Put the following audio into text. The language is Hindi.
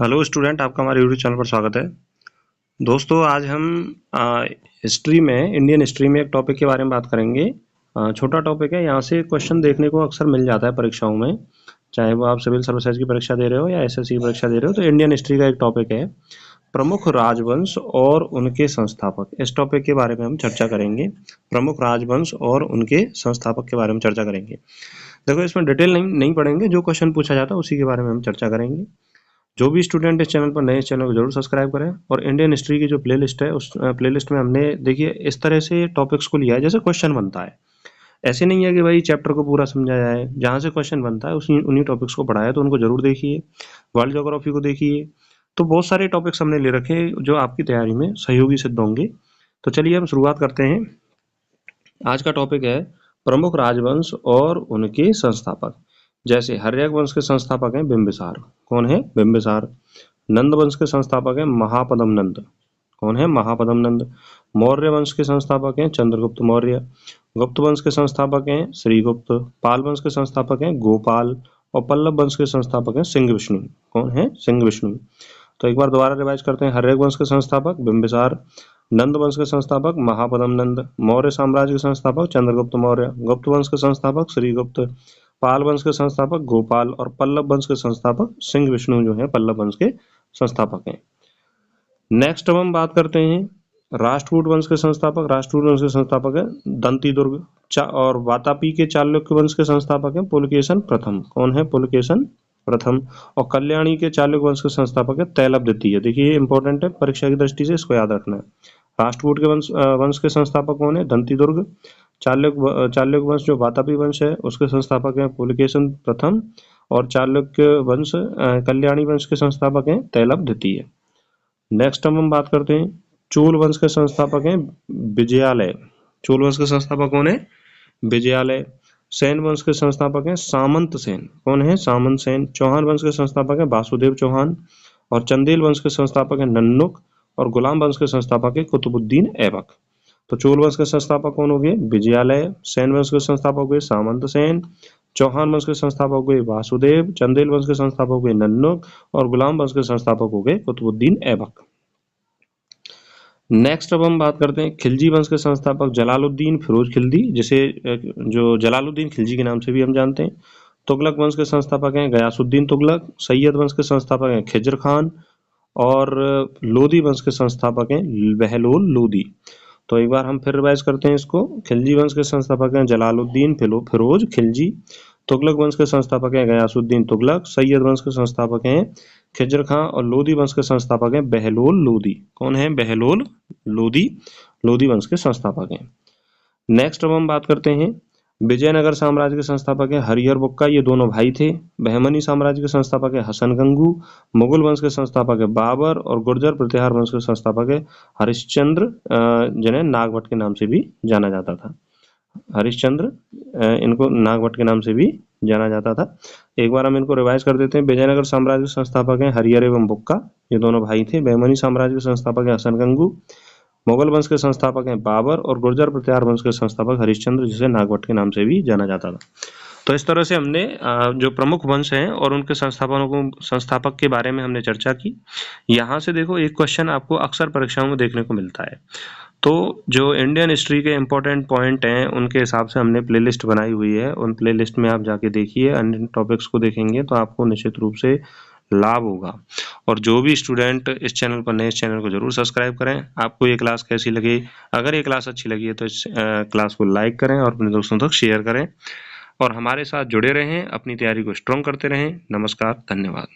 हेलो स्टूडेंट, आपका हमारे यूट्यूब चैनल पर स्वागत है। दोस्तों, आज हम हिस्ट्री में, इंडियन हिस्ट्री में एक टॉपिक के बारे में बात करेंगे। छोटा टॉपिक है, यहाँ से क्वेश्चन देखने को अक्सर मिल जाता है परीक्षाओं में, चाहे वो आप सिविल सर्विसेज की परीक्षा दे रहे हो या एसएससी की परीक्षा दे रहे हो। तो इंडियन हिस्ट्री का एक टॉपिक है प्रमुख राजवंश और उनके संस्थापक। इस टॉपिक के बारे में हम चर्चा करेंगे। प्रमुख राजवंश और उनके संस्थापक के बारे में चर्चा करेंगे। देखो, इसमें डिटेल नहीं पढ़ेंगे, जो क्वेश्चन पूछा जाता है उसी के बारे में हम चर्चा करेंगे। जो भी स्टूडेंट इस चैनल पर नए, इस चैनल को जरूर सब्सक्राइब करें। और इंडियन हिस्ट्री की जो प्लेलिस्ट है, उस प्लेलिस्ट में हमने देखिए इस तरह से टॉपिक्स को लिया है जैसे क्वेश्चन बनता है। ऐसे नहीं है कि भाई चैप्टर को पूरा समझा जाए, जहाँ से क्वेश्चन बनता है उन्हीं टॉपिक्स को पढ़ाया, तो उनको जरूर देखिए। वर्ल्ड ज्योग्राफी को देखिए। तो बहुत सारे टॉपिक्स हमने ले रखे हैं जो आपकी तैयारी में सहयोगी सिद्ध होंगे। तो चलिए हम शुरुआत करते हैं। आज का टॉपिक है प्रमुख राजवंश और उनके संस्थापक। जैसे हर्यक वंश के संस्थापक हैं बिंबिसार। कौन है? बिंबिसार। नंद वंश के संस्थापक हैं महापद्म नंद। कौन है? महापद्म नंद। मौर्य वंश के संस्थापक हैं चंद्रगुप्त मौर्य। गुप्त वंश के संस्थापक हैं श्रीगुप्त। पाल वंश के संस्थापक हैं गोपाल। और पल्लव वंश के संस्थापक हैं सिंह विष्णु। कौन है? सिंह विष्णु। तो एक बार दोबारा रिवाइज करते हैं। हर्यक वंश के संस्थापक बिंबिसार। नंद वंश के संस्थापक महापद्म नंद। मौर्य साम्राज्य के संस्थापक चंद्रगुप्त मौर्य। गुप्त वंश के संस्थापक श्रीगुप्त। पाल वंश के संस्थापक गोपाल। और पल्लव वंश के संस्थापक सिंह विष्णु जो है पल्लव वंश के संस्थापक हैं। नेक्स्ट अब हम बात करते हैं राष्ट्रकूट वंश के संस्थापक। राष्ट्रकूट वंश के संस्थापक है दंती दुर्ग। और वातापी के चालुक्य वंश के संस्थापक हैं पुलकेशन प्रथम। कौन है? पुलकेशन प्रथम। और कल्याणी के चालुक्य वंश के संस्थापक है तैलभ द्वितीय। देखिए ये इंपॉर्टेंट है, परीक्षा की दृष्टि से इसको याद रखना है। राष्ट्रकूट के वंश के संस्थापक कौन है? दंती दुर्ग। चालुक्य वंश जो वातापी वंश है उसके संस्थापक हैं पुलकेशन प्रथम। और चालुक्य वंश कल्याणी वंश के संस्थापक हैं तैलभ द्वितीय। नेक्स्ट हम बात करते हैं चोल वंश के संस्थापक हैं विजयालय। चोल वंश के संस्थापक कौन है? विजयालय। सेन वंश के संस्थापक हैं सामंत सेन। कौन है? सामंत सेन। चौहान वंश के संस्थापक हैं वासुदेव चौहान। और चंदेल वंश के संस्थापक हैं नन्नुक। और गुलाम वंश के संस्थापक है कुतुबुद्दीन ऐबक। तो चोल वंश के संस्थापक कौन हो गए? विजयालय। सेन वंश के संस्थापक हुए सामंत सेन। चौहान वंश के संस्थापक हुए वासुदेव। चंदेल वंश के संस्थापक हुए नन्नुक। और गुलाम वंश के संस्थापक हो गए कुतुबुद्दीन ऐबक। नेक्स्ट अब हम बात करते हैं खिलजी वंश के संस्थापक जलालुद्दीन फिरोज खिलजी, जिसे जो जलालुद्दीन खिलजी के नाम से भी हम जानते हैं। तुगलक वंश के संस्थापक हैं गयासुद्दीन तुगलक। सैयद वंश के संस्थापक हैं खिज्र खान। और लोदी वंश के संस्थापक हैं बहलोल लोदी। तो एक बार हम फिर रिवाइज करते हैं इसको। खिलजी वंश के संस्थापक हैं जलालुद्दीन फिरोज खिलजी। तुगलक वंश के संस्थापक हैं गयासुद्दीन तुगलक। सैयद वंश के संस्थापक हैं खिज्र खां। और लोदी वंश के संस्थापक हैं बहलोल लोदी। कौन है? बहलोल लोदी। लोदी वंश के संस्थापक हैं। नेक्स्ट अब हम बात करते हैं विजयनगर साम्राज्य के संस्थापक है हरिहर बुक्का। ये दोनों भाई थे। बहमनी साम्राज्य के संस्थापक है हसन गंगू। मुगल वंश के संस्थापक है बाबर। और गुर्जर प्रतिहार वंश के संस्थापक है हरिश्चंद्र, जिन्हें नागभट्ट के नाम से भी जाना जाता था। हरिश्चंद्र, इनको नागभट्ट के नाम से भी जाना जाता था। एक बार हम इनको रिवाइज कर देते हैं। विजयनगर साम्राज्य के संस्थापक हैं हरिहर एवं बुक्का, ये दोनों भाई थे। बहमनी साम्राज्य के संस्थापक है हसन गंगू। मुगल वंश के संस्थापक हैं बाबर। और गुर्जर प्रतिहार वंश के संस्थापक हरिश्चंद्र, जिसे नागभट्ट के नाम से भी जाना जाता था। तो इस तरह से हमने जो प्रमुख वंश हैं और उनके संस्थापक के बारे में हमने चर्चा की। यहाँ से देखो एक क्वेश्चन आपको अक्सर परीक्षाओं में देखने को मिलता है। तो जो इंडियन हिस्ट्री के इम्पोर्टेंट पॉइंट हैं उनके हिसाब से हमने प्लेलिस्ट बनाई हुई है। उन प्लेलिस्ट में आप जाके देखिए, अन्य टॉपिक्स को देखेंगे तो आपको निश्चित रूप से लाभ होगा। और जो भी स्टूडेंट इस चैनल पर नए, इस चैनल को जरूर सब्सक्राइब करें। आपको ये क्लास कैसी लगी? अगर ये क्लास अच्छी लगी है तो इस क्लास को लाइक करें और अपने दोस्तों तक शेयर करें। और हमारे साथ जुड़े रहें, अपनी तैयारी को स्ट्रॉन्ग करते रहें। नमस्कार, धन्यवाद।